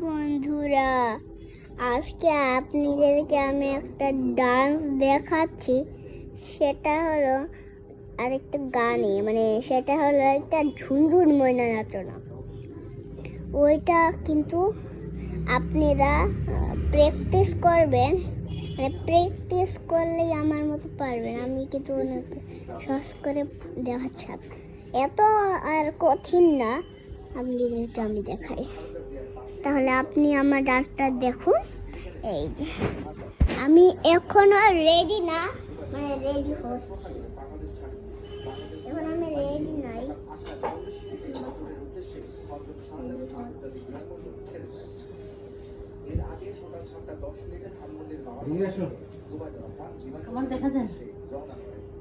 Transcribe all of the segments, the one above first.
বন্ধুরা, আজকে আপনাদেরকে আমি একটা ডান্স দেখাচ্ছি। সেটা হলো আরেকটা গানে, সেটা হলো একটা ঝুনঝুন ময়না নাচনা। ওইটা কিন্তু আপনারা প্র্যাকটিস করবেন, প্র্যাকটিস করলেই আমার মতো পারবেন। আমি কিন্তু অনেক সহজ করে দেখাচ্ছি, এত আর কঠিন না। আপনাদেরকে আমি দেখাই, তাহলে আপনি আমার ডান্সটা দেখুন। এই যে আমি এখনো রেডি না, রেডি হচ্ছি, এখন আমি রেডি নাই। আমার দেখা যায়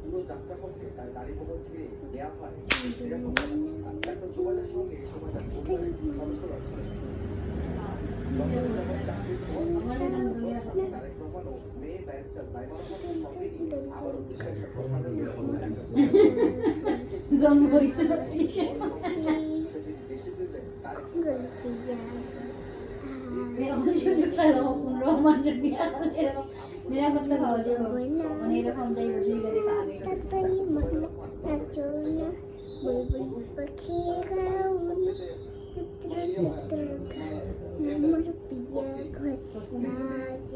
পুরো যাত্রা পথে তার গাড়ি বহর ঘিরে দেয়া হয় ডাক্তার সুবাইদার সঙ্গে সুবাইদার সদস্যরা ছিলেন। তারেক রহমান ও মেয়ে ব্যারিস্টার জাইমা রহমানের সঙ্গে আবারও বিশেষ জন্ম হইতে যাচ্ছি সেদিন দেশে ফিরবেন তারেক রহমানের বিয়া এরকম নিরাপত্তা খাওয়া যাবে এরকম যাই বুঝি গেলে বুলবুল পাখি গাউন আমার প্রিয় ঘর নাচ